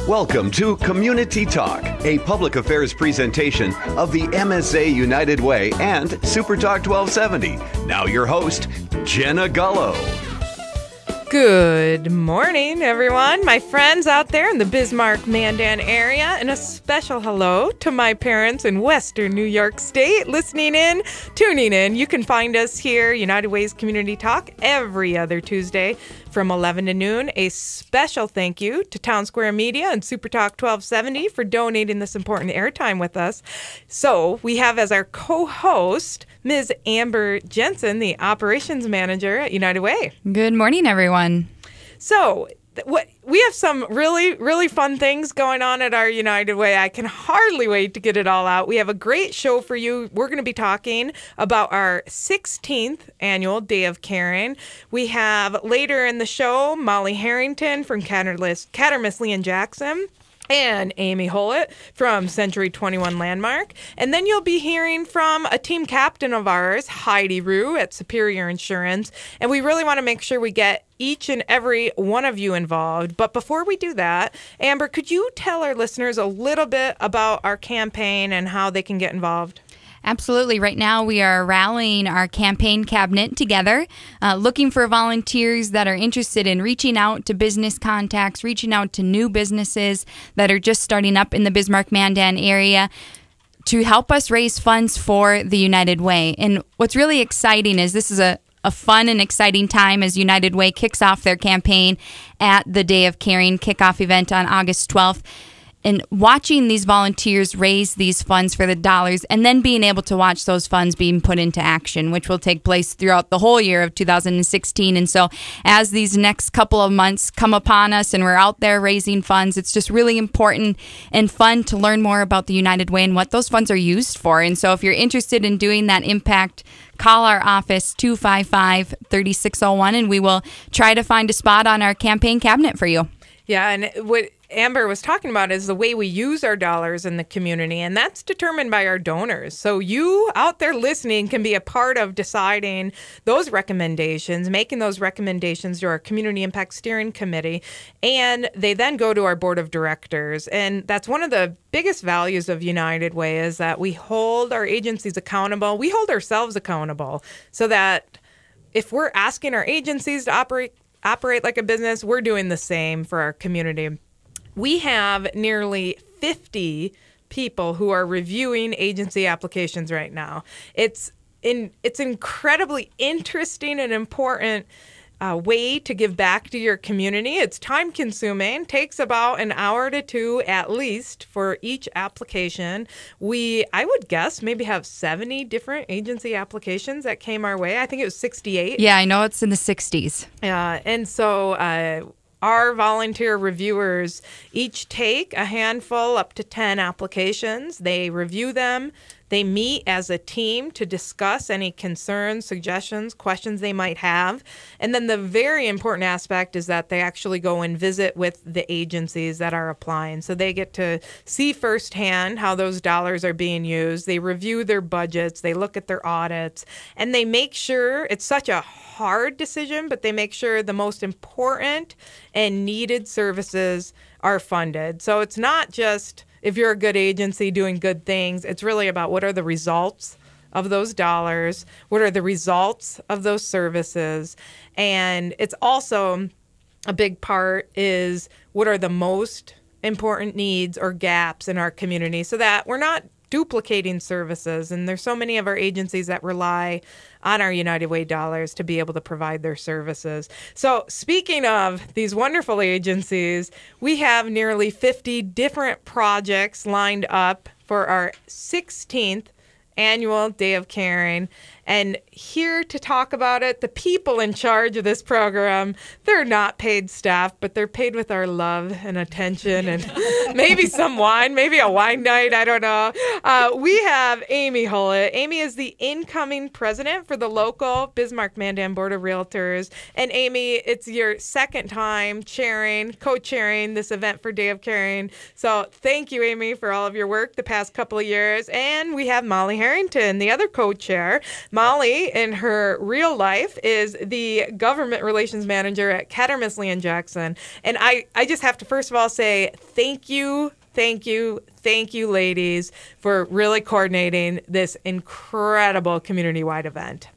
Welcome to Community Talk, a public affairs presentation of the MSA United Way and Super Talk 1270. Now your host, Jenna Gullo. Good morning, everyone. My friends out there in the Bismarck-Mandan area, and a special hello to my parents in Western New York State listening in, tuning in. You can find us here, United Way's Community Talk, every other Tuesday from 11 to noon. A special thank you to Town Square Media and Super Talk 1270 for donating this important airtime with us. So we have as our co-host Ms. Amber Jensen, the operations manager at United Way. Good morning, everyone. So we have some really fun things going on at our United Way. I can hardly wait to get it all out. We have a great show for you. We're going to be talking about our 16th annual Day of Caring. We have later in the show Molly Harrington from Cattermas Lee & Jackson, and Amy Hollett from Century 21 Landmark. And then you'll be hearing from a team captain of ours, Heidi Rue at Superior Insurance. And we really want to make sure we get each and every one of you involved. But before we do that, Amber, could you tell our listeners a little bit about our campaign and how they can get involved? Absolutely. Right now, we are rallying our campaign cabinet together, looking for volunteers that are interested in reaching out to business contacts, reaching out to new businesses that are just starting up in the Bismarck-Mandan area to help us raise funds for the United Way. And what's really exciting is this is a fun and exciting time as United Way kicks off their campaign at the Day of Caring kickoff event on August 12th. And watching these volunteers raise these funds for the dollars and then being able to watch those funds being put into action, which will take place throughout the whole year of 2016. And so as these next couple of months come upon us and we're out there raising funds, it's just really important and fun to learn more about the United Way and what those funds are used for. And so if you're interested in doing that impact, call our office 255-3601 and we will try to find a spot on our campaign cabinet for you. Yeah, and what Amber was talking about is the way we use our dollars in the community, and that's determined by our donors. So you out there listening can be a part of deciding those recommendations, making those recommendations to our Community Impact Steering Committee, and they then go to our Board of Directors. And that's one of the biggest values of United Way is that we hold our agencies accountable. We hold ourselves accountable so that if we're asking our agencies to operate like a business, we're doing the same for our community. We have nearly 50 people who are reviewing agency applications right now. It's incredibly interesting and important way to give back to your community. It's time consuming, takes about an hour to two at least for each application. I would guess, maybe have 70 different agency applications that came our way. I think it was 68. Yeah, I know it's in the 60s. Yeah, and so our volunteer reviewers each take a handful up to 10 applications. They review them. They meet as a team to discuss any concerns, suggestions, questions they might have. And then the very important aspect is that they actually go and visit with the agencies that are applying. So they get to see firsthand how those dollars are being used. They review their budgets. They look at their audits. And they make sure, it's such a hard decision, but they make sure the most important and needed services are funded. So it's not just if you're a good agency doing good things, it's really about what are the results of those dollars, what are the results of those services, and it's also a big part is what are the most important needs or gaps in our community so that we're not duplicating services. And there's so many of our agencies that rely on our United Way dollars to be able to provide their services. So speaking of these wonderful agencies, we have nearly 50 different projects lined up for our 16th annual Day of Caring. And here to talk about it, the people in charge of this program, they're not paid staff, but they're paid with our love and attention and maybe some wine, maybe a wine night, I don't know. We have Amy Hollett. Amy is the incoming president for the local Bismarck-Mandan Board of Realtors. And Amy, it's your second time co-chairing this event for Day of Caring. So thank you, Amy, for all of your work the past couple of years. And we have Molly Harrington, the other co-chair. Molly, in her real life, is the government relations manager at Kettermas Lee & Jackson. And I just have to first of all say thank you, ladies, for really coordinating this incredible community-wide event.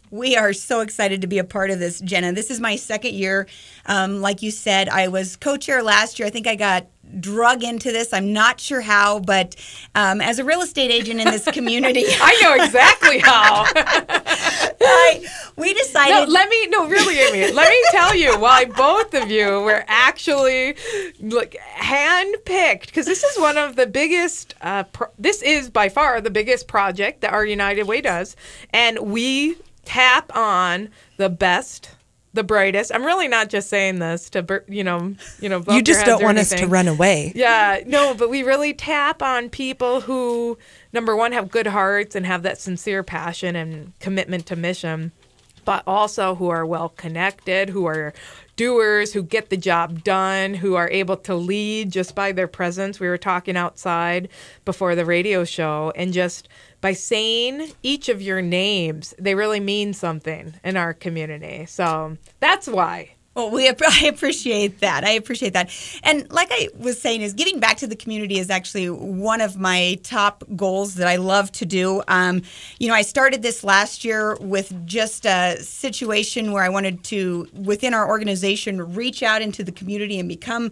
We are so excited to be a part of this, Jenna. This is my second year. Like you said, I was co-chair last year. I think I got drug into this. I'm not sure how, but as a real estate agent in this community, I know exactly how. We decided. Really, Amy, let me tell you why both of you were actually handpicked, because this is one of the biggest. This is by far the biggest project that our United Way does, and we tap on the best, the brightest. I'm really not just saying this to, you just don't want us to run away. Yeah, no, but we really tap on people who, number one, have good hearts and have that sincere passion and commitment to mission, but also who are well connected, who are doers, who get the job done, who are able to lead just by their presence. We were talking outside before the radio show, and just by saying each of your names, they really mean something in our community. So that's why. Well, I appreciate that. And like I was saying, is giving back to the community is actually one of my top goals that I love to do. I started this last year with just a situation where I wanted to, within our organization, reach out into the community and become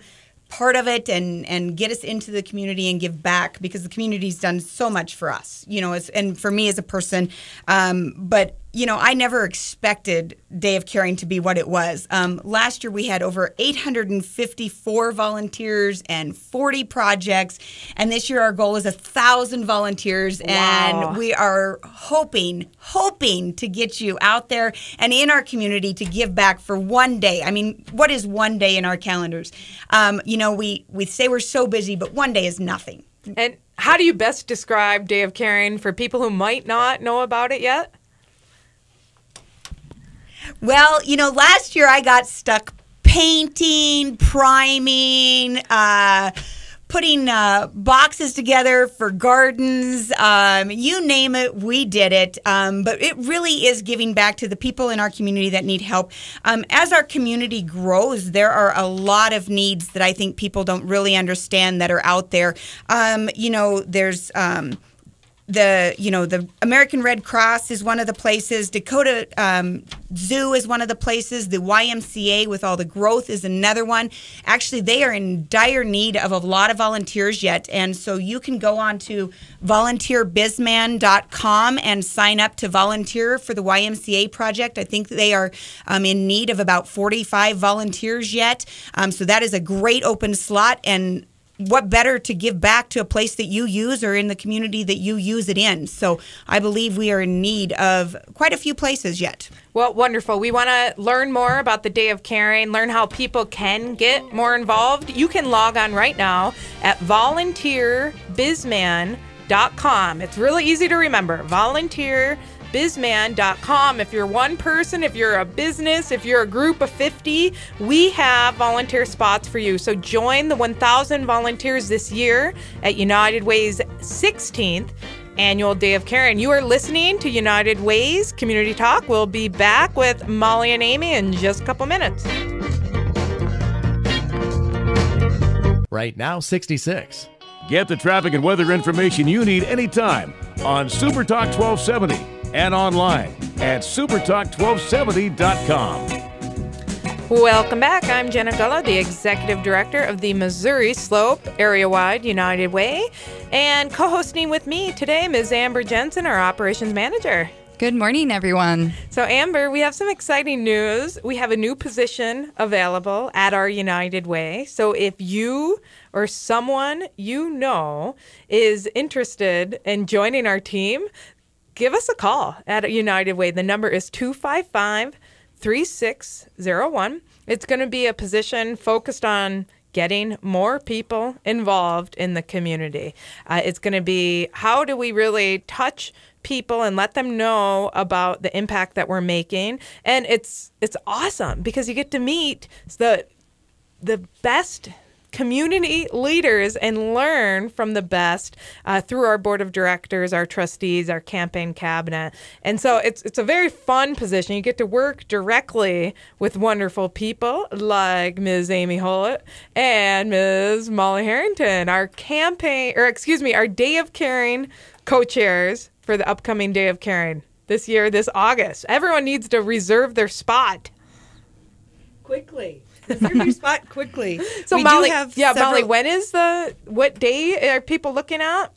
part of it and get us into the community and give back, because the community's done so much for us, and for me as a person. But I never expected Day of Caring to be what it was. Last year we had over 854 volunteers and 40 projects, and this year our goal is 1,000 volunteers. Wow. And we are hoping to get you out there and in our community to give back for one day. I mean, what is one day in our calendars? We say we're so busy, but one day is nothing. And how do you best describe Day of Caring for people who might not know about it yet? Well, last year I got stuck painting, priming, putting boxes together for gardens. You name it, we did it. But it really is giving back to the people in our community that need help. As our community grows, there are a lot of needs that I think people don't really understand that are out there. There's the American Red Cross is one of the places. Dakota Zoo is one of the places. The YMCA with all the growth is another one. Actually, they are in dire need of a lot of volunteers yet. And so you can go on to volunteerbizman.com and sign up to volunteer for the YMCA project. I think they are in need of about 45 volunteers yet. So that is a great open slot. And what better to give back to a place that you use or in the community that you use it in? So I believe we are in need of quite a few places yet. Well, wonderful. We want to learn more about the Day of Caring, learn how people can get more involved. You can log on right now at volunteerbizman.com. It's really easy to remember, volunteerbizman.com. If you're one person, if you're a business, if you're a group of 50, we have volunteer spots for you. So join the 1,000 volunteers this year at United Way's 16th Annual Day of Caring. You are listening to United Way's Community Talk. We'll be back with Molly and Amy in just a couple minutes. Right now, 66. Get the traffic and weather information you need anytime on Super Talk 1270 and online at supertalk1270.com. Welcome back. I'm Jenna Gullo, the Executive Director of the Missouri Slope Area-Wide United Way. And co-hosting with me today, Ms. Amber Jensen, our Operations Manager. Good morning, everyone. So, Amber, we have some exciting news. We have a new position available at our United Way. So if you or someone you know is interested in joining our team, give us a call at United Way. The number is 255-3601. It's going to be a position focused on getting more people involved in the community. It's going to be, how do we really touch people and let them know about the impact that we're making? And it's awesome because you get to meet the best community leaders and learn from the best through our board of directors, our trustees, our campaign cabinet. And so it's a very fun position. You get to work directly with wonderful people like Ms. Amy Hollett and Ms. Molly Harrington, our Day of Caring co-chairs for the upcoming Day of Caring this year, this August. Everyone needs to reserve their spot. Quickly. Reserve your spot quickly. So Molly, Molly, what day are people looking at?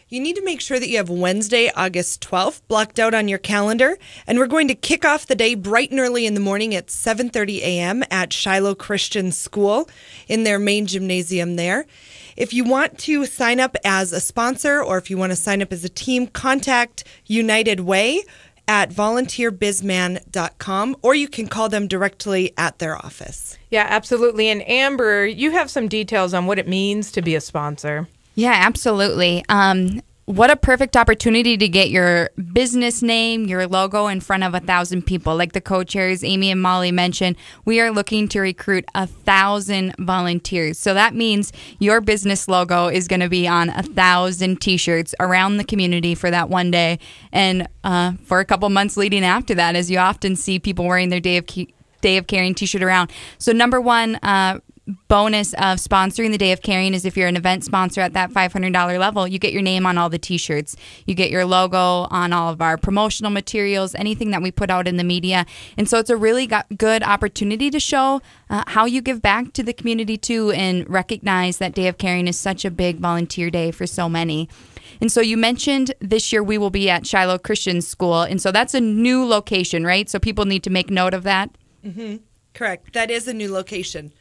You need to make sure that you have Wednesday, August 12th blocked out on your calendar. And we're going to kick off the day bright and early in the morning at 7:30 a.m. at Shiloh Christian School in their main gymnasium there. If you want to sign up as a sponsor or if you want to sign up as a team, contact United Way at volunteerbizman.com, or you can call them directly at their office. Yeah, absolutely. And Amber, you have some details on what it means to be a sponsor. Yeah, absolutely. What a perfect opportunity to get your business name, your logo in front of 1,000 people. Like the co-chairs, Amy and Molly mentioned, we are looking to recruit 1,000 volunteers. So that means your business logo is going to be on 1,000 T-shirts around the community for that one day. And for a couple months leading after that, as you often see people wearing their Day of Caring T-shirt around. So number one, bonus of sponsoring the Day of Caring is if you're an event sponsor at that $500 level, you get your name on all the T-shirts. You get your logo on all of our promotional materials, anything that we put out in the media. And so it's a really good opportunity to show how you give back to the community too, and recognize that Day of Caring is such a big volunteer day for so many. And so you mentioned this year we will be at Shiloh Christian School. And so that's a new location, right? So people need to make note of that. Mm-hmm. Correct. That is a new location.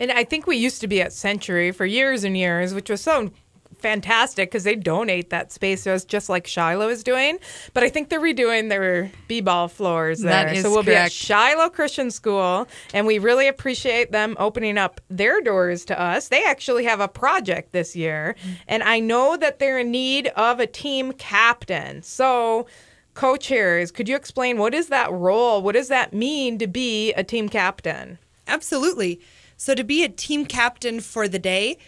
And I think we used to be at Century for years and years, which was so fantastic because they donate that space to us just like Shiloh is doing. But I think they're redoing their b-ball floors there. That is so we'll correct. be at Shiloh Christian School, and we really appreciate them opening up their doors to us. They actually have a project this year, and I know that they're in need of a team captain. So co-chairs, could you explain what is that role? What does that mean to be a team captain? Absolutely. So to be a team captain for the day,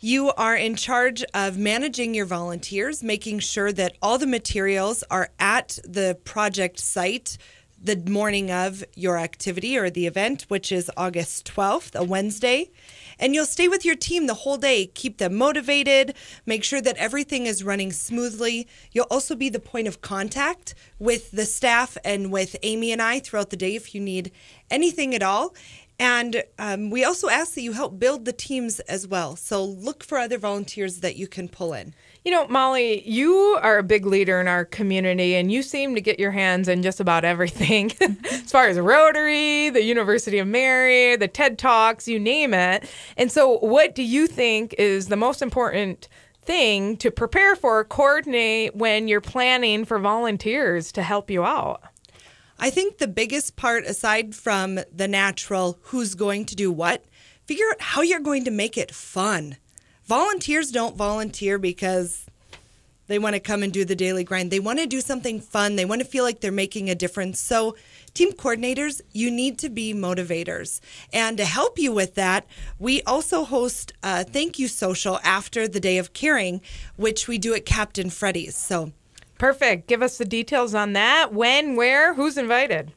you are in charge of managing your volunteers, making sure that all the materials are at the project site the morning of your activity or the event, which is August 12th, a Wednesday. And you'll stay with your team the whole day, keep them motivated, make sure that everything is running smoothly. You'll also be the point of contact with the staff and with Amy and I throughout the day if you need anything at all. And we also ask that you help build the teams as well. So look for other volunteers that you can pull in. You know, Molly, you are a big leader in our community, and you seem to get your hands in just about everything as far as Rotary, the University of Mary, the TED Talks, you name it. And so what do you think is the most important thing to prepare for, coordinate when you're planning for volunteers to help you out? I think the biggest part, aside from the natural who's going to do what, figure out how you're going to make it fun. Volunteers don't volunteer because they want to come and do the daily grind. They want to do something fun. They want to feel like they're making a difference. So team coordinators, you need to be motivators. And to help you with that, we also host a thank you social after the Day of Caring, which we do at Captain Freddy's. So perfect. Give us the details on that. When, where, who's invited?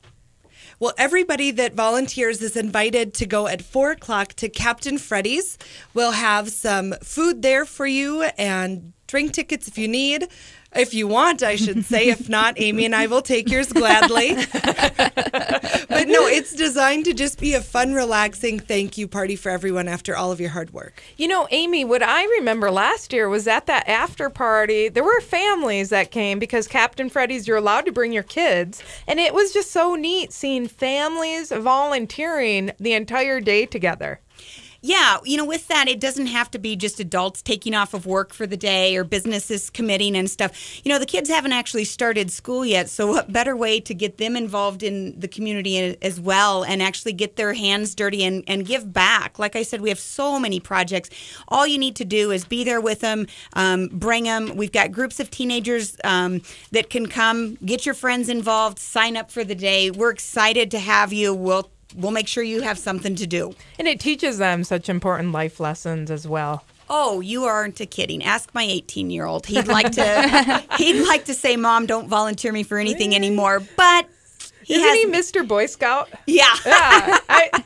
Well, everybody that volunteers is invited to go at 4 o'clock to Captain Freddy's. We'll have some food there for you and drink tickets if you need. If you want, I should say. If not, Amy and I will take yours gladly. But no, it's designed to just be a fun, relaxing thank you party for everyone after all of your hard work. You know, Amy, what I remember last year was at that after party, there were families that came because Captain Freddy's, you're allowed to bring your kids. And it was just so neat seeing families volunteering the entire day together. Yeah, you know, with that, it doesn't have to be just adults taking off of work for the day or businesses committing and stuff. You know, the kids haven't actually started school yet, so what better way to get them involved in the community as well and actually get their hands dirty and give back. Like I said, we have so many projects. All you need to do is be there with them, bring them. We've got groups of teenagers that can come, get your friends involved, sign up for the day. We're excited to have you. We'll we'll make sure you have something to do. And it teaches them such important life lessons as well. Oh, you aren't kidding. Ask my 18-year-old. He'd like to say, Mom, don't volunteer me for anything anymore. But Isn't he Mr. Boy Scout? Yeah.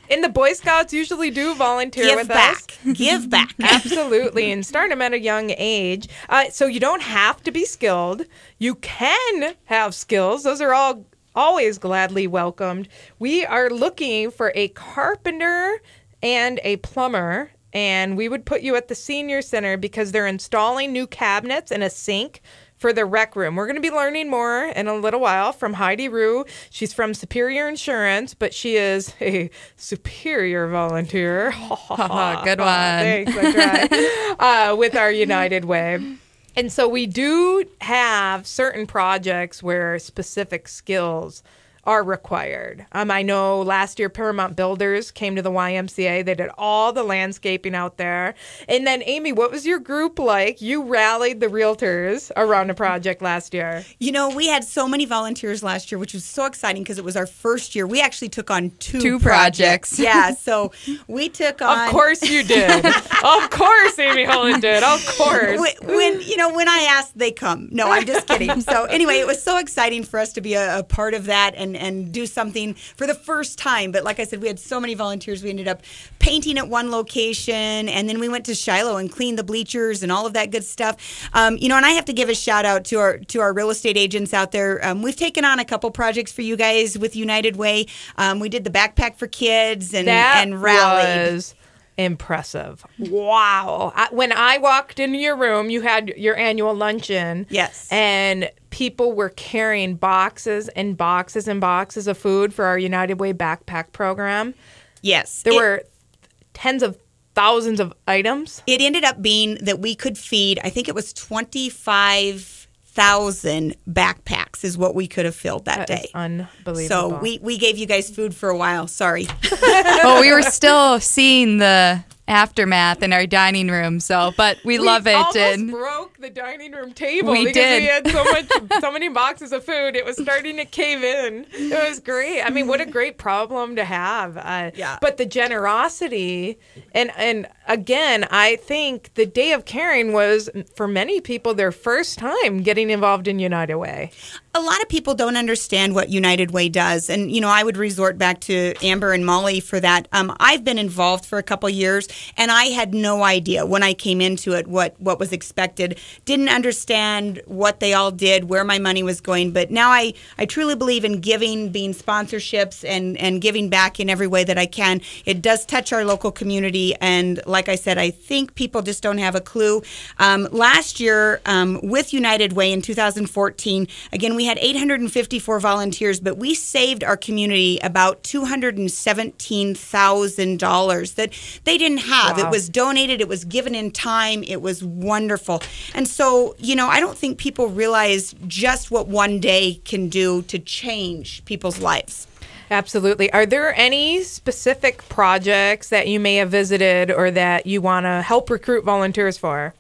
And the Boy Scouts usually do volunteer with us. Give back. Absolutely. And start them at a young age. So you don't have to be skilled. You can have skills. Those are all always gladly welcomed. We are looking for a carpenter and a plumber. And we would put you at the senior center because they're installing new cabinets and a sink for the rec room. We're going to be learning more in a little while from Heidi Rue. She's from Superior Insurance, but she is a superior volunteer. Good one. Thanks, I tried. With our United Way. And so we do have certain projects where specific skills are required. I know last year Paramount Builders came to the YMCA. They did all the landscaping out there. And then, Amy, what was your group like? You rallied the realtors around a project last year. You know, we had so many volunteers last year, which was so exciting because it was our first year. We actually took on two projects. Yeah, so we took on... Of course you did. Of course Amy Holland did. Of course. When I ask, they come. No, I'm just kidding. So anyway, it was so exciting for us to be a part of that and do something for the first time. But like I said, we had so many volunteers. We ended up painting at one location, and then we went to Shiloh and cleaned the bleachers and all of that good stuff. And I have to give a shout out to our real estate agents out there. We've taken on a couple projects for you guys with United Way. We did the backpack for kids and rallied. Was impressive. Wow. When I walked into your room, you had your annual luncheon. Yes. And people were carrying boxes and boxes and boxes of food for our United Way backpack program. Yes. There were tens of thousands of items. It ended up being that we could feed, I think it was 25,000 backpacks is what we could have filled that day. Is unbelievable. So we gave you guys food for a while. Sorry. Well, we were still seeing the aftermath in our dining room, but we love it. Almost broke the dining room table we had so many boxes of food. It was starting to cave in. It was great. I mean, what a great problem to have. But the generosity, and again, I think the Day of Caring was, for many people, their first time getting involved in United Way. A lot of people don't understand what United Way does. And, I would resort back to Amber and Molly for that. I've been involved for a couple years, and I had no idea when I came into it what was expected. Didn't understand what they all did, where my money was going. But now I truly believe in giving, being sponsorships, and giving back in every way that I can. It does touch our local community. And like I said, I think people just don't have a clue. Last year, with United Way in 2014, again, we had 854 volunteers, but we saved our community about $217,000 that they didn't have. Wow. It was donated. It was given in time. It was wonderful. And so, I don't think people realize just what one day can do to change people's lives. Absolutely. Are there any specific projects that you may have visited or that you want to help recruit volunteers for?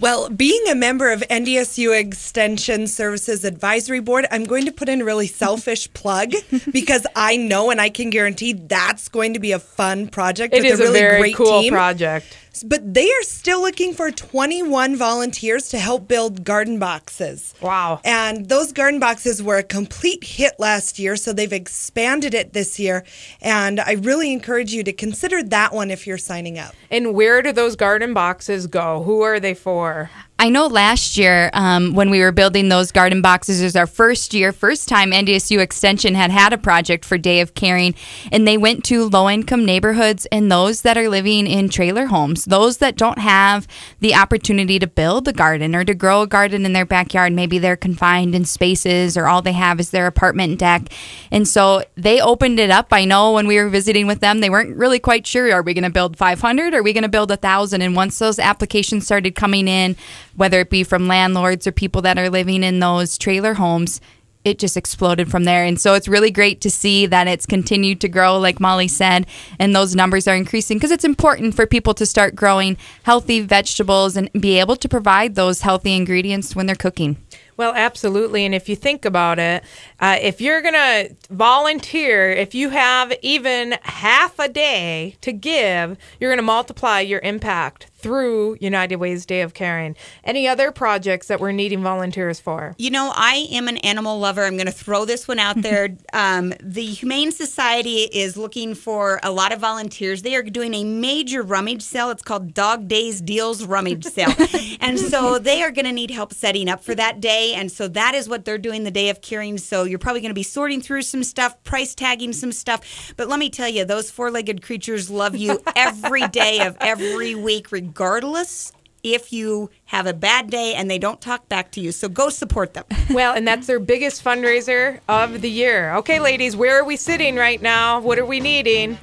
Well, being a member of NDSU Extension Services Advisory Board, I'm going to put in a really selfish plug because I know and I can guarantee that's going to be a fun project. It is a really very great cool team. project. But they are still looking for 21 volunteers to help build garden boxes. Wow. And those garden boxes were a complete hit last year, so they've expanded it this year. And I really encourage you to consider that one if you're signing up. And where do those garden boxes go? Who are they for? I know last year when we were building those garden boxes, it was our first time NDSU Extension had a project for Day of Caring, and they went to low-income neighborhoods and those that are living in trailer homes, those that don't have the opportunity to build a garden or to grow a garden in their backyard. Maybe they're confined in spaces or all they have is their apartment deck. And so they opened it up. I know when we were visiting with them, they weren't really quite sure, are we going to build 500 or are we going to build 1,000? And once those applications started coming in, whether it be from landlords or people that are living in those trailer homes, it just exploded from there. And so it's really great to see that it's continued to grow, like Molly said, and those numbers are increasing because it's important for people to start growing healthy vegetables and be able to provide those healthy ingredients when they're cooking. Well, absolutely. And if you think about it, if you're going to volunteer, if you have even half a day to give, you're going to multiply your impact through United Way's Day of Caring. Any other projects that we're needing volunteers for? You know, I am an animal lover. I'm going to throw this one out there. The Humane Society is looking for a lot of volunteers. They are doing a major rummage sale. It's called Dog Days Deals Rummage Sale. And so they are going to need help setting up for that day. And so that is what they're doing the Day of Caring. So you're probably going to be sorting through some stuff, price tagging some stuff. But let me tell you, those four-legged creatures love you every day of every week, regardless if you have a bad day and they don't talk back to you. So go support them. Well, and that's their biggest fundraiser of the year. Okay, ladies, where are we sitting right now? What are we needing?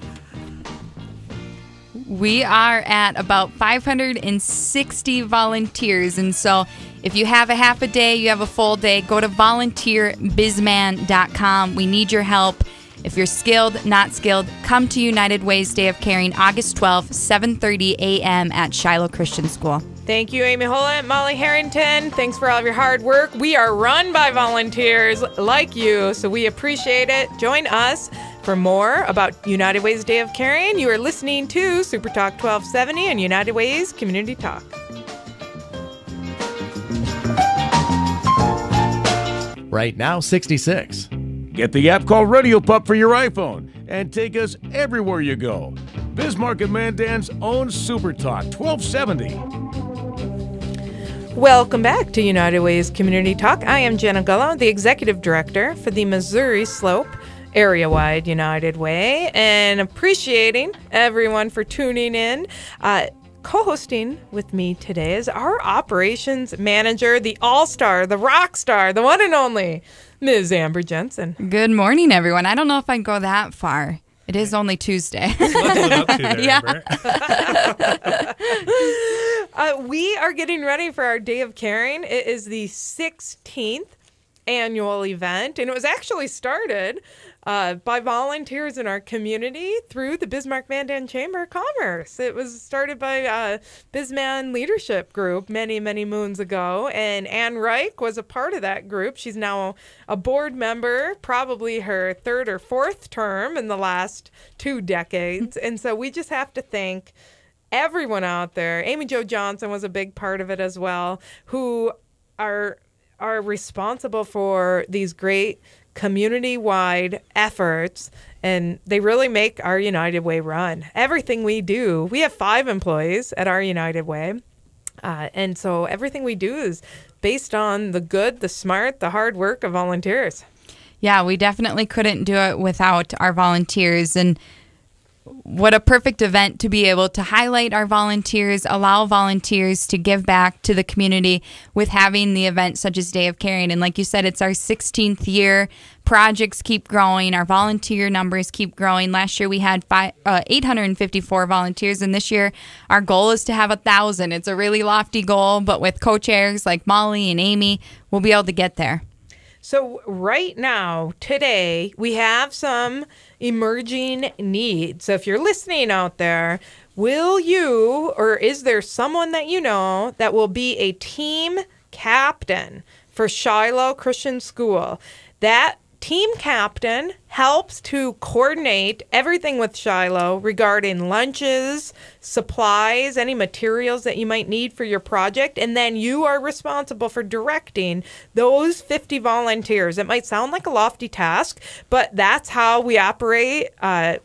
We are at about 560 volunteers. And so if you have a half a day, you have a full day, go to volunteerbizman.com. We need your help. If you're skilled, not skilled, come to United Way's Day of Caring, August 12th, 7:30 a.m. at Shiloh Christian School. Thank you, Amy Hollett, Molly Harrington. Thanks for all of your hard work. We are run by volunteers like you, so we appreciate it. Join us for more about United Way's Day of Caring. You are listening to Super Talk 1270 and United Way's Community Talk. Right now, 66. Get the app called Radio Pup for your iPhone and take us everywhere you go. Bismarck and Mandan's own Super Talk 1270. Welcome back to United Way's Community Talk. I am Jenna Gullo, the Executive Director for the Missouri Slope Area-Wide United Way, and appreciating everyone for tuning in. Co-hosting with me today is our operations manager, the all-star, the rock star, the one and only Ms. Amber Jensen. Good morning, everyone. I don't know if I can go that far. It is only Tuesday. Yeah. We are getting ready for our Day of Caring. It is the 16th annual event, and it was actually started by volunteers in our community through the Bismarck-Mandan Chamber of Commerce. It was started by Bisman Leadership Group many, many moons ago, and Ann Reich was a part of that group. She's now a board member, probably her third or fourth term in the last 2 decades, and so we just have to thank everyone out there. Amy Jo Johnson was a big part of it as well, who are responsible for these great community-wide efforts, and they really make our United Way run. Everything we do, we have 5 employees at our United Way, and so everything we do is based on the good, the smart, the hard work of volunteers. Yeah, we definitely couldn't do it without our volunteers, and what a perfect event to be able to highlight our volunteers, allow volunteers to give back to the community with having the event such as Day of Caring. And like you said, it's our 16th year. Projects keep growing. Our volunteer numbers keep growing. Last year we had 854 volunteers, and this year our goal is to have 1,000. It's a really lofty goal, but with co-chairs like Molly and Amy, we'll be able to get there. So right now, today, we have some emerging needs. So if you're listening out there, will you, or is there someone that you know that will be a team captain for Shiloh Christian School? That team captain helps to coordinate everything with Shiloh regarding lunches, supplies, any materials that you might need for your project, and then you are responsible for directing those 50 volunteers. It might sound like a lofty task, but that's how we operate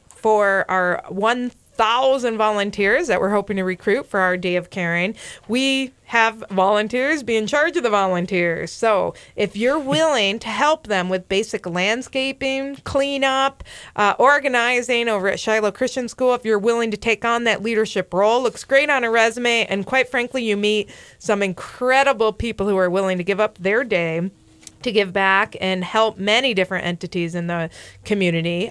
for our 1,000 volunteers that we're hoping to recruit for our Day of Caring. We have volunteers be in charge of the volunteers. So if you're willing to help them with basic landscaping, cleanup, organizing over at Shiloh Christian School, if you're willing to take on that leadership role, looks great on a resume. And quite frankly, you meet some incredible people who are willing to give up their day to give back and help many different entities in the community.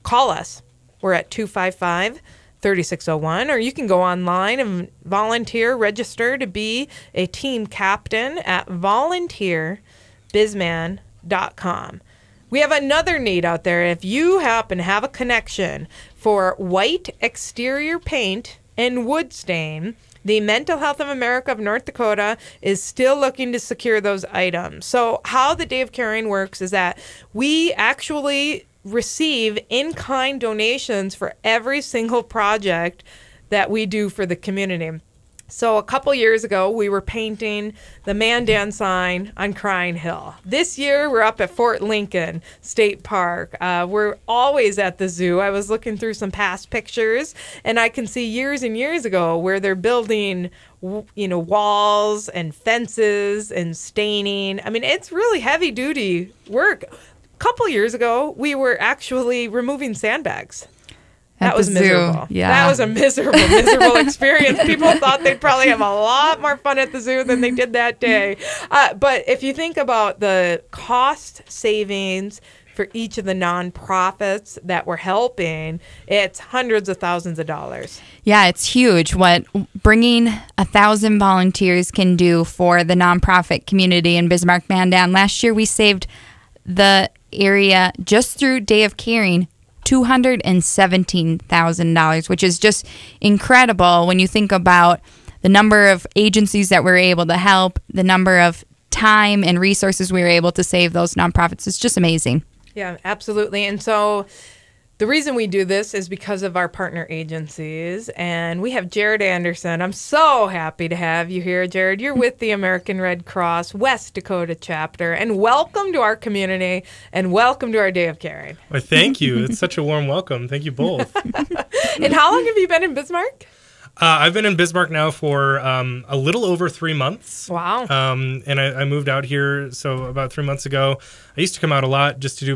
Call us. We're at 255-3601, or you can go online and volunteer, register to be a team captain at volunteerbizman.com. We have another need out there. If you happen to have a connection for white exterior paint and wood stain. The Mental Health of America of North Dakota is still looking to secure those items. So how the Day of Caring works is that we actually receive in-kind donations for every single project that we do for the community. So a couple years ago, we were painting the Mandan sign on Crying Hill. This year, we're up at Fort Lincoln State Park. We're always at the zoo. I was looking through some past pictures, and I can see years and years ago where they're building, walls and fences and staining. I mean, it's really heavy-duty work. A couple years ago, we were actually removing sandbags. That was miserable. Yeah. That was a miserable experience. People thought they'd probably have a lot more fun at the zoo than they did that day. But if you think about the cost savings for each of the nonprofits that we're helping, it's hundreds of thousands of dollars. Yeah, it's huge what bringing 1,000 volunteers can do for the nonprofit community in Bismarck-Mandan. Last year, we saved the area just through Day of Caring $217,000, which is just incredible when you think about the number of agencies that we're able to help, the number of time and resources we were able to save those nonprofits. It's just amazing. Yeah, absolutely. And so the reason we do this is because of our partner agencies, and we have Jared Anderson. I'm so happy to have you here, Jared. You're with the American Red Cross West Dakota chapter, and welcome to our community, and welcome to our Day of Caring. Well, thank you. It's such a warm welcome. Thank you both. And how long have you been in Bismarck? I've been in Bismarck now for a little over 3 months. Wow. And I moved out here, so about 3 months ago. I used to come out a lot just to do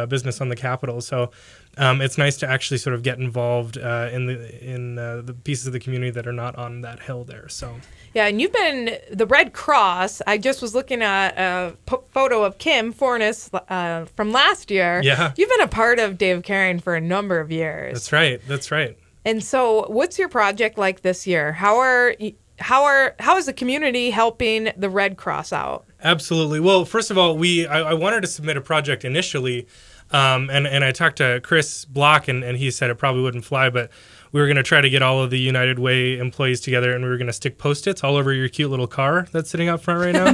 business on the Capitol, so it's nice to actually sort of get involved in the pieces of the community that are not on that hill there. So yeah, and you've been the Red Cross. I just was looking at a photo of Kim Fornes from last year. Yeah, you've been a part of Day of Caring for a number of years. That's right. That's right. And so, what's your project like this year? How is the community helping the Red Cross out? Absolutely. Well, first of all, I wanted to submit a project initially. And I talked to Chris Block, and he said it probably wouldn't fly, but we were going to try to get all of the United Way employees together, and we were going to stick Post-its all over your cute little car that's sitting out front right now.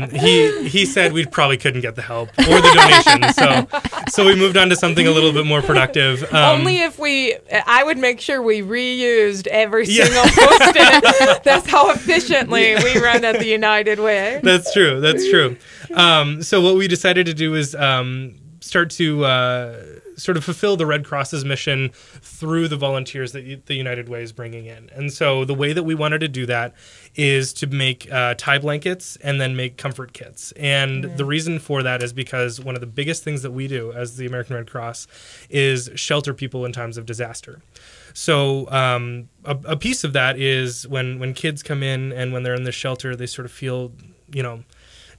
He said we probably couldn't get the help or the donation, so we moved on to something a little bit more productive. Only if I would make sure we reused every single Post-it. That's how efficiently we run at the United Way. That's true. That's true. So what we decided to do is start to sort of fulfill the Red Cross's mission through the volunteers that the United Way is bringing in. And so the way that we wanted to do that is to make tie blankets and then make comfort kits. And the reason for that is because one of the biggest things that we do as the American Red Cross is shelter people in times of disaster. So a piece of that is when kids come in and when they're in the shelter, they sort of feel,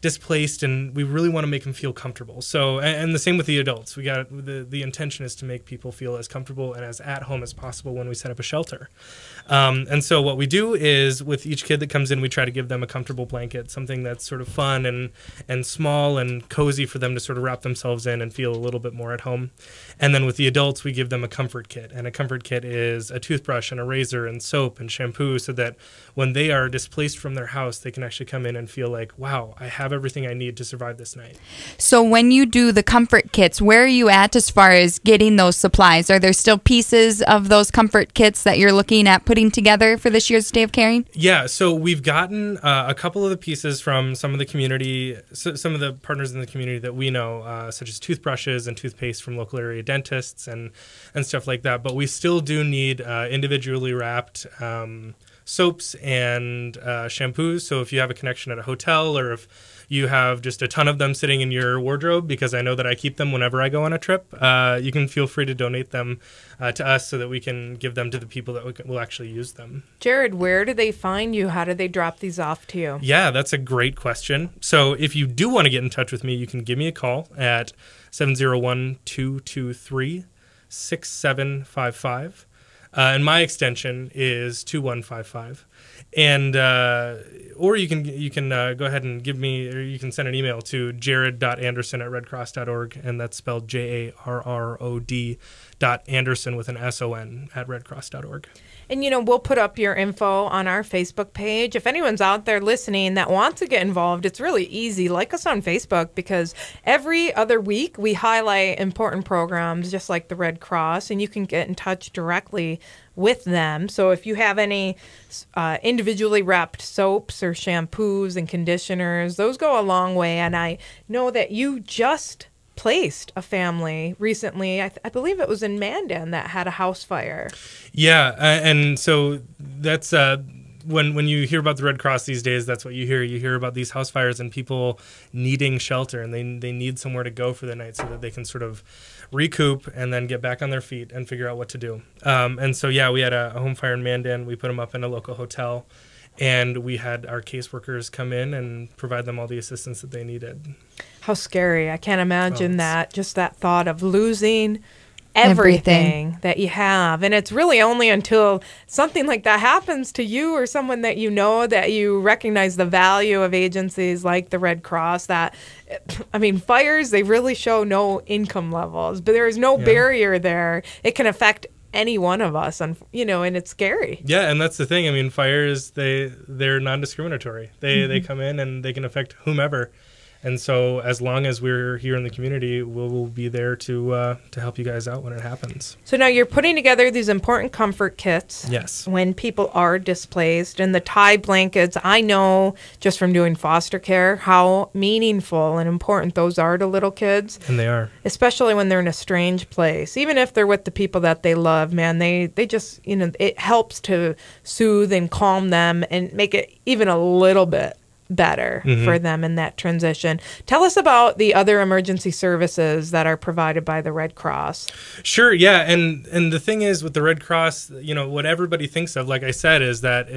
displaced, and we really want to make them feel comfortable. So, and the same with the adults. We got the intention is to make people feel as comfortable and as at home as possible when we set up a shelter. And so what we do is with each kid that comes in, we try to give them a comfortable blanket, something that's sort of fun and small and cozy for them to sort of wrap themselves in and feel a little bit more at home. And then with the adults, we give them a comfort kit. And a comfort kit is a toothbrush and a razor and soap and shampoo, so that when they are displaced from their house, they can actually come in and feel like, wow, I have everything I need to survive this night. So when you do the comfort kits, where are you at as far as getting those supplies? Are there still pieces of those comfort kits that you're looking at putting together for this year's Day of Caring? Yeah, so we've gotten a couple of the pieces from some of the community, some of the partners in the community that we know, such as toothbrushes and toothpaste from local area dentists and stuff like that. But we still do need individually wrapped soaps and shampoos. So if you have a connection at a hotel, or if you have just a ton of them sitting in your wardrobe, because I know that I keep them whenever I go on a trip, you can feel free to donate them to us so that we can give them to the people that will actually use them. Jared, where do they find you? How do they drop these off to you? Yeah, that's a great question. So if you do want to get in touch with me, you can give me a call at 701-223-6755. And my extension is 2155. And or you can go ahead and give me, or you can send an email to jared.anderson@redcross.org, and that's spelled JARROD.Anderson with an SON at redcross.org. And, we'll put up your info on our Facebook page. If anyone's out there listening that wants to get involved, it's really easy. Like us on Facebook, because every other week we highlight important programs just like the Red Cross, and you can get in touch directly with them. So if you have any individually wrapped soaps or shampoos and conditioners, those go a long way. And I know that you just placed a family recently. I believe it was in Mandan that had a house fire. Yeah, and so that's when you hear about the Red Cross these days, that's what you hear. You hear about these house fires and people needing shelter, and they need somewhere to go for the night so that they can sort of recoup and then get back on their feet and figure out what to do. And so, yeah, we had a home fire in Mandan. We put them up in a local hotel, and we had our caseworkers come in and provide them all the assistance that they needed. How scary. I can't imagine that, just that thought of losing everything that you have. And it's really only until something like that happens to you or someone that you know that you recognize the value of agencies like the Red Cross. That, fires, they really show no income levels, but there is no barrier there. It can affect any one of us, and it's scary. Yeah, and that's the thing. Fires, they're non-discriminatory. They come in and they can affect whomever. And so as long as we're here in the community, we'll be there to help you guys out when it happens. So now you're putting together these important comfort kits. Yes. When people are displaced. And the tie blankets, I know just from doing foster care how meaningful and important those are to little kids. And they are. Especially when they're in a strange place. Even if they're with the people that they love, man, they just, it helps to soothe and calm them and make it even a little bit better for them in that transition. Tell us about the other emergency services that are provided by the Red Cross. Sure, yeah, and the thing is with the Red Cross, what everybody thinks of, like I said, is that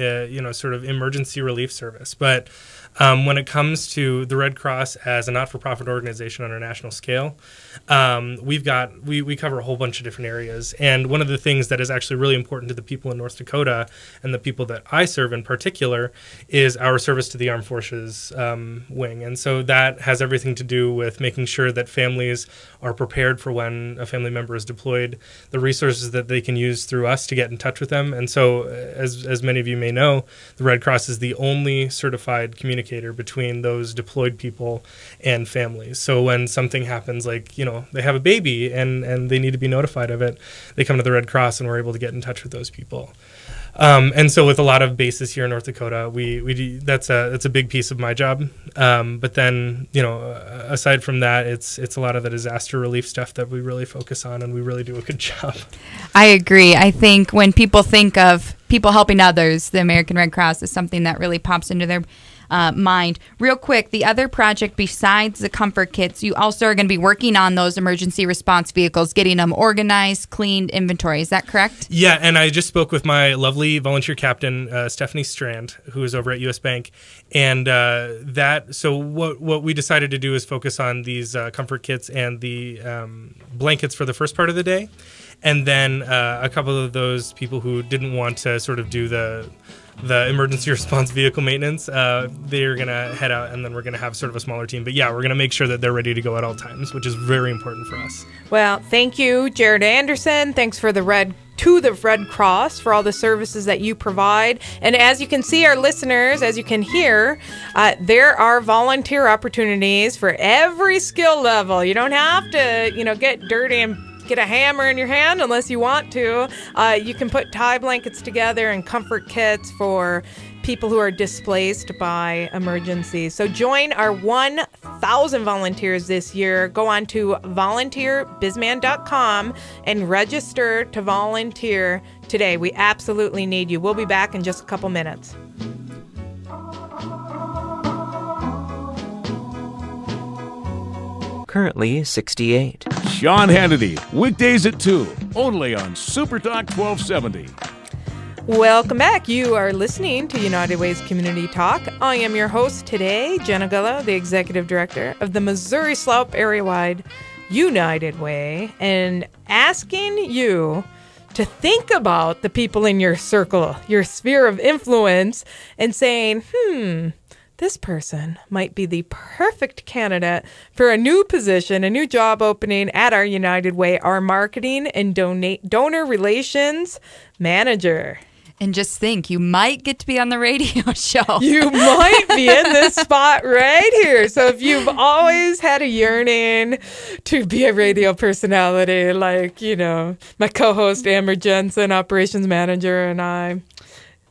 sort of emergency relief service. But when it comes to the Red Cross as a not-for-profit organization on a national scale, we cover a whole bunch of different areas. And one of the things that is actually really important to the people in North Dakota and the people that I serve in particular is our service to the Armed Forces wing. And so that has everything to do with making sure that families are prepared for when a family member is deployed, the resources that they can use through us to get in touch with them. And so as many of you may know, the Red Cross is the only certified communicator between those deployed people and families. So when something happens, like, they have a baby and they need to be notified of it, they come to the Red Cross and we're able to get in touch with those people. And so with a lot of bases here in North Dakota, we do, that's a big piece of my job. But then, aside from that, it's a lot of the disaster relief stuff that we really focus on, and we really do a good job. I agree. I think when people think of people helping others, the American Red Cross is something that really pops into their mind. Real quick, the other project besides the comfort kits, you also are going to be working on those emergency response vehicles, getting them organized, cleaned, inventory. Is that correct? Yeah, and I just spoke with my lovely volunteer captain, Stephanie Strand, who is over at U.S. Bank, and so what we decided to do is focus on these comfort kits and the blankets for the first part of the day, and then a couple of those people who didn't want to sort of do the emergency response vehicle maintenance, they're going to head out, and then we're going to have sort of a smaller team. But yeah, we're going to make sure that they're ready to go at all times, which is very important for us. Well, thank you, Jared Anderson. Thanks for the Red Cross for all the services that you provide. And as you can see, our listeners, as you can hear, there are volunteer opportunities for every skill level. You don't have to, get dirty and get a hammer in your hand unless you want to. You can put tie blankets together and comfort kits for people who are displaced by emergencies. So join our 1,000 volunteers this year. Go on to volunteerbizman.com and register to volunteer today. We absolutely need you. We'll be back in just a couple minutes. Currently 68. Sean Hannity, weekdays at 2, only on Super Talk 1270. Welcome back. You are listening to United Way's Community Talk. I am your host today, Jenna Gullo, the Executive Director of the Missouri Slope Area-Wide United Way, and asking you to think about the people in your circle, your sphere of influence, and saying, this person might be the perfect candidate for a new position, a new job opening at our United Way, our marketing and donor relations manager. And just think, you might get to be on the radio show. You might be in this spot right here. So if you've always had a yearning to be a radio personality, like, my co-host Amber Jensen, operations manager, and I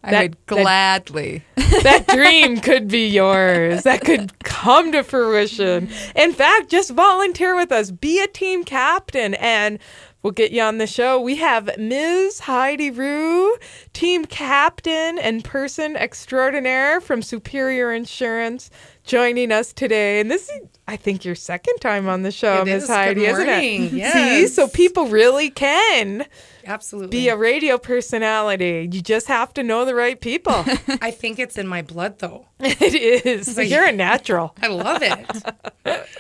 would gladly. That dream could be yours. That could come to fruition. In fact, just volunteer with us. Be a team captain, and we'll get you on the show. We have Ms. Heidi Rue, team captain and person extraordinaire from Superior Insurance, joining us today. And this is, I think, your second time on the show, Ms. Heidi, isn't it? Yes. See, so people really can absolutely be a radio personality. You just have to know the right people. I think it's in my blood, though. It is. You're a natural. I love it.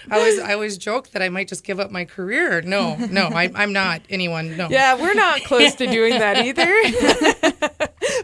I always joke that I might just give up my career. No, I'm not anyone. No. Yeah, we're not close to doing that either.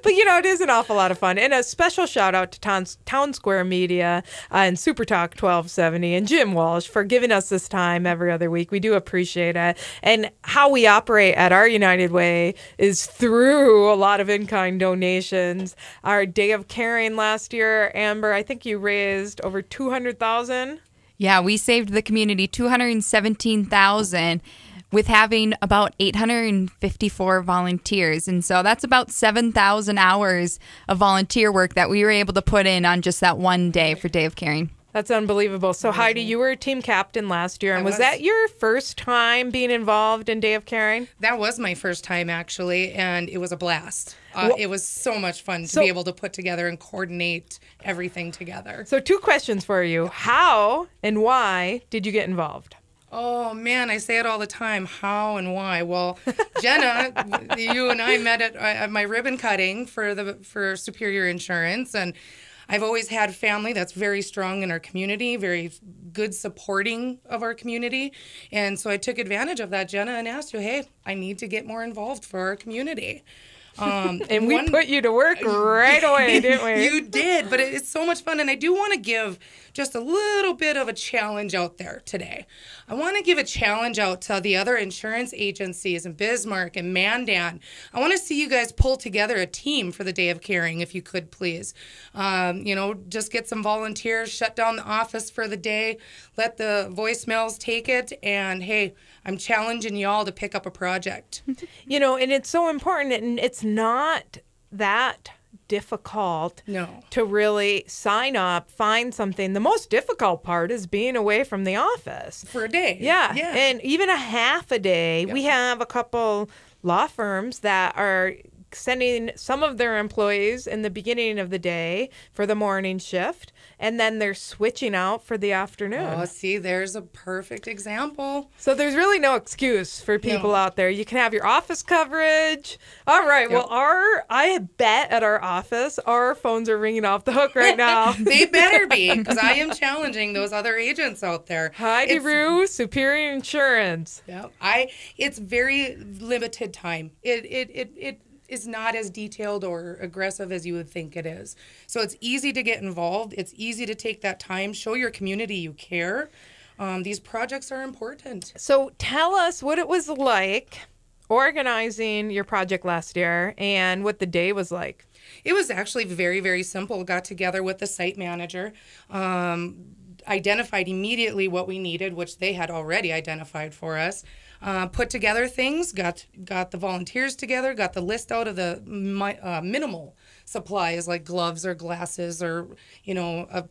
But, it is an awful lot of fun. And a special shout out to Town Square Media and Super Talk 1270 and Jim Walsh for giving us this time every other week. We do appreciate it. And how we operate at our United Way is through a lot of in-kind donations. Our Day of Caring last year, Amber, I think you raised over $200,000. Yeah, we saved the community $217,000 with having about 854 volunteers. And so that's about 7,000 hours of volunteer work that we were able to put in on just that one day for Day of Caring. That's unbelievable. So, Heidi, you were a team captain last year. And was that your first time being involved in Day of Caring? That was my first time, actually, and it was a blast. It was so much fun to be able to put together and coordinate everything together. So 2 questions for you. How and why did you get involved? Oh, man, I say it all the time. How and why? Well, Jenna, you and I met at my ribbon cutting for Superior Insurance, and I've always had family that's very strong in our community, very good supporting of our community. And so I took advantage of that, Jenna, and asked you, hey, I need to get more involved for our community. And we put you to work right away, didn't we? You did, but it's so much fun. And I do want to give just a little bit of a challenge out there today. I want to give a challenge out to the other insurance agencies in Bismarck and Mandan. I want to see you guys pull together a team for the Day of Caring, if you could, please. Just get some volunteers, shut down the office for the day, let the voicemails take it, and hey, I'm challenging y'all to pick up a project. And it's so important, and it's not that difficult to really sign up, find something. The most difficult part is being away from the office. For a day. Yeah. And even a half a day. Yep. We have a couple law firms that are sending some of their employees in the beginning of the day for the morning shift, and then they're switching out for the afternoon. Oh, see, there's a perfect example. So there's really no excuse for people out there. You can have your office coverage. All right. Yep. Well, I bet at our office, our phones are ringing off the hook right now. They better be, because I am challenging those other agents out there. Heidi Rue, Superior Insurance. Yeah, it's very limited time. It is not as detailed or aggressive as you would think it is. So it's easy to get involved. It's easy to take that time, show your community you care. These projects are important. So tell us what it was like organizing your project last year and what the day was like. It was actually very, very simple. Got together with the site manager, identified immediately what we needed, which they had already identified for us. Put together things, got the volunteers together, got the list out of the minimal supplies like gloves or glasses or,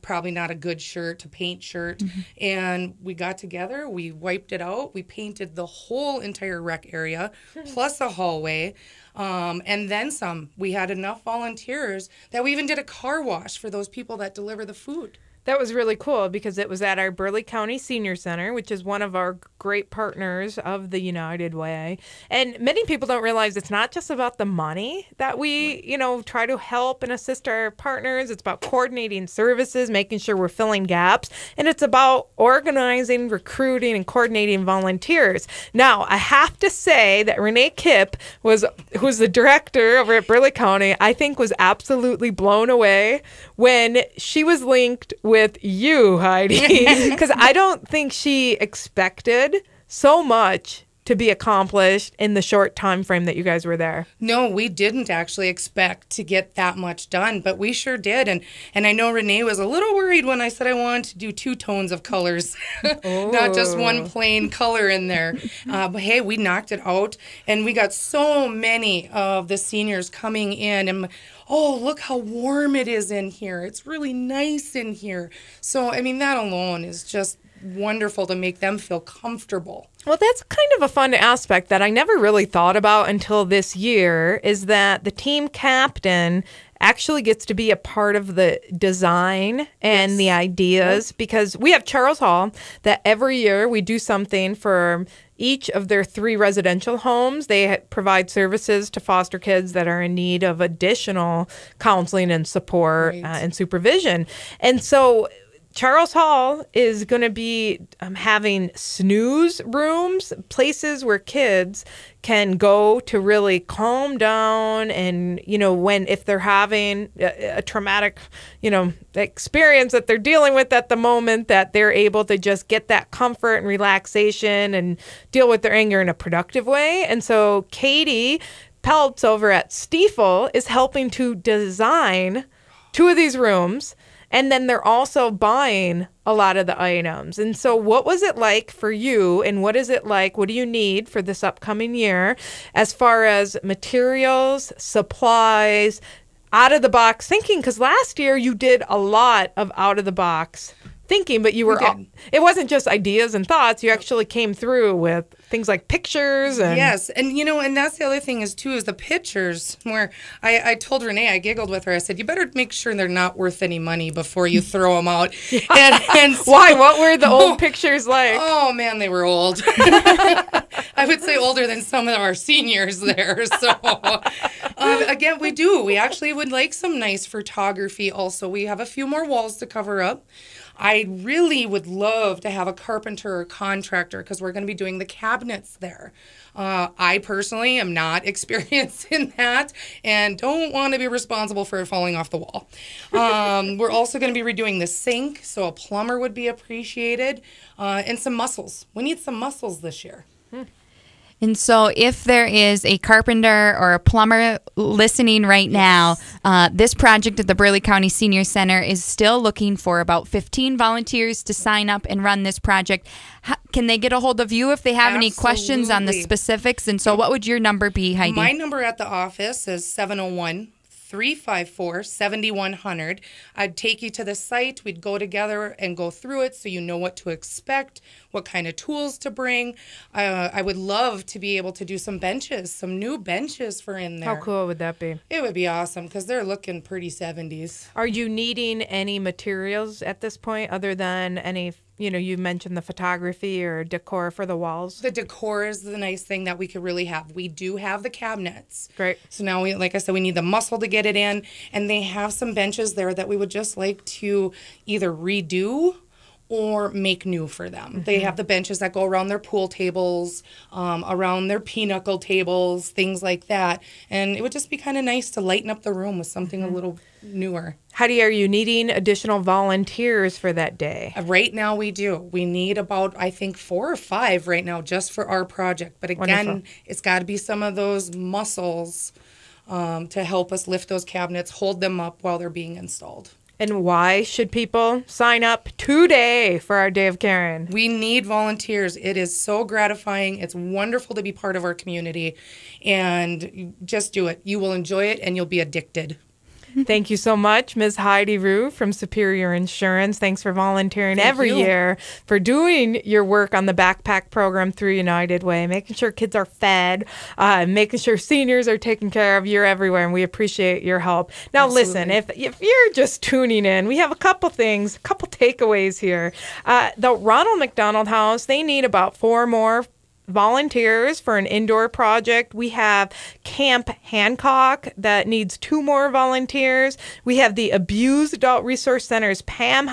probably not a good shirt, a paint shirt. Mm-hmm. And we got together, we wiped it out, we painted the whole entire rec area, plus a hallway, and then some. We had enough volunteers that we even did a car wash for those people that deliver the food. That was really cool because it was at our Burleigh County Senior Center, which is one of our great partners of the United Way. And many people don't realize it's not just about the money that we, try to help and assist our partners. It's about coordinating services, making sure we're filling gaps. And it's about organizing, recruiting, and coordinating volunteers. Now, I have to say that Renee Kipp, who's the director over at Burleigh County, I think was absolutely blown away when she was linked with you, Heidi, because I don't think she expected so much to be accomplished in the short time frame that you guys were there. No, we didn't actually expect to get that much done, but we sure did. And I know Renee was a little worried when I said I wanted to do 2 tones of colors, not just one plain color in there. But hey, we knocked it out, and we got so many of the seniors coming in, and oh, look how warm it is in here. It's really nice in here. So, I mean, that alone is just wonderful to make them feel comfortable. Well, that's kind of a fun aspect that I never really thought about until this year, is that the team captain actually gets to be a part of the design and the ideas, because we have Charles Hall that every year we do something for each of their 3 residential homes. They provide services to foster kids that are in need of additional counseling and support and supervision. And so Charles Hall is going to be having snooze rooms, places where kids can go to really calm down, and if they're having a traumatic experience that they're dealing with at the moment, that they're able to just get that comfort and relaxation and deal with their anger in a productive way. And so Katie Peltz over at Stiefel is helping to design 2 of these rooms. And then they're also buying a lot of the items. And so what was it like for you, and what is it like, what do you need for this upcoming year as far as materials, supplies, out-of-the-box thinking? Because last year you did a lot of out-of-the-box thinking, but it wasn't just ideas and thoughts. You actually came through with things like pictures. And yes, and and that's the other thing is the pictures, where I told Renee, I giggled with her, I said, you better make sure they're not worth any money before you throw them out. And so, why? What were the old pictures like? Oh man, they were old. I would say older than some of our seniors there. So again, we actually would like some nice photography also. We have a few more walls to cover up. I really would love to have a carpenter or contractor, because we're going to be doing the cabinets there. I personally am not experienced in that and don't want to be responsible for it falling off the wall. We're also going to be redoing the sink, so a plumber would be appreciated, and some muscles. We need some muscles this year. And so if there is a carpenter or a plumber listening right now, this project at the Burleigh County Senior Center is still looking for about 15 volunteers to sign up and run this project. Can they get a hold of you if they have any questions on the specifics? And so what would your number be, Heidi? My number at the office is 701-354-7100. I'd take you to the site. We'd go together and go through it so you know what to expect, what kind of tools to bring. I would love to be able to do some benches, some new benches for in there. How cool would that be? It would be awesome, because they're looking pretty 70s. Are you needing any materials at this point other than any, you mentioned the photography or decor for the walls? The decor is the nice thing that we could really have. We do have the cabinets. Great. So now, like I said, we need the muscle to get it in. And they have some benches there that we would just like to either redo or make new for them. Mm-hmm. They have the benches that go around their pool tables, around their pinochle tables, things like that. And it would just be kind of nice to lighten up the room with something a little newer. Heidi, are you needing additional volunteers for that day? Right now we do. We need about, I think, 4 or 5 right now just for our project. But again, wonderful. It's got to be some of those muscles to help us lift those cabinets, hold them up while they're being installed. And why should people sign up today for our Day of Caring? We need volunteers. It is so gratifying. It's wonderful to be part of our community. And just do it. You will enjoy it, and you'll be addicted. Thank you so much, Ms. Heidi Rue from Superior Insurance. Thanks for volunteering every year, for doing your work on the backpack program through United Way, making sure kids are fed, making sure seniors are taken care of. You're everywhere, and we appreciate your help. Now, listen, if you're just tuning in, we have a couple things, a couple takeaways here. The Ronald McDonald House, they need about 4 more volunteers for an indoor project. We have Camp Hancock that needs 2 more volunteers. We have the Abused Adult Resource Center's Pam's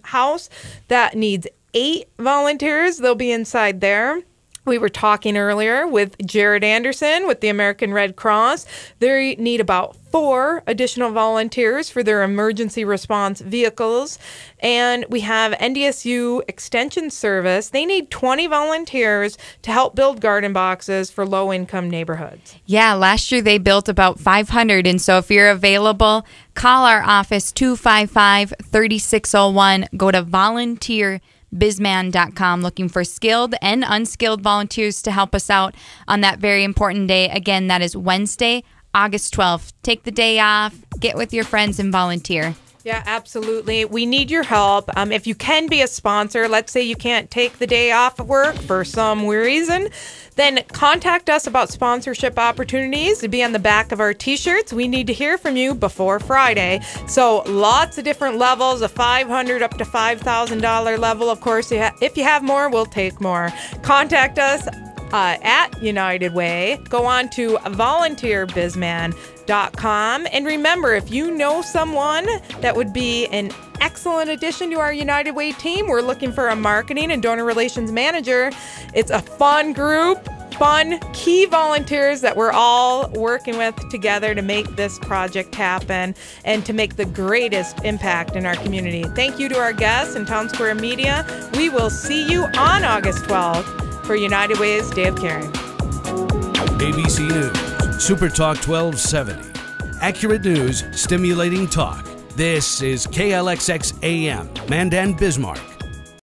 house that needs 8 volunteers. They'll be inside there. We were talking earlier with Jared Anderson with the American Red Cross. They need about 4 additional volunteers for their emergency response vehicles. And we have NDSU Extension Service. They need 20 volunteers to help build garden boxes for low-income neighborhoods. Yeah, last year they built about 500. And so if you're available, call our office 255-3601. Go to volunteerbizman.com, looking for skilled and unskilled volunteers to help us out on that very important day. Again, that is Wednesday, August 12th. Take the day off, get with your friends, and volunteer. Yeah, absolutely. We need your help. If you can be a sponsor, let's say you can't take the day off of work for some reason, then contact us about sponsorship opportunities to be on the back of our T-shirts. We need to hear from you before Friday. So lots of different levels, a $500 up to $5,000 level. Of course, if you have more, we'll take more. Contact us at United Way. Go on to volunteerbizman.com. And remember, if you know someone that would be an excellent addition to our United Way team, we're looking for a marketing and donor relations manager. It's a fun group, fun key volunteers that we're all working with together to make this project happen and to make the greatest impact in our community. Thank you to our guests and Town Square Media. We will see you on August 12th for United Way's Day of Caring. ABC News, Super Talk 1270. Accurate news, stimulating talk. This is KLXX AM, Mandan, Bismarck.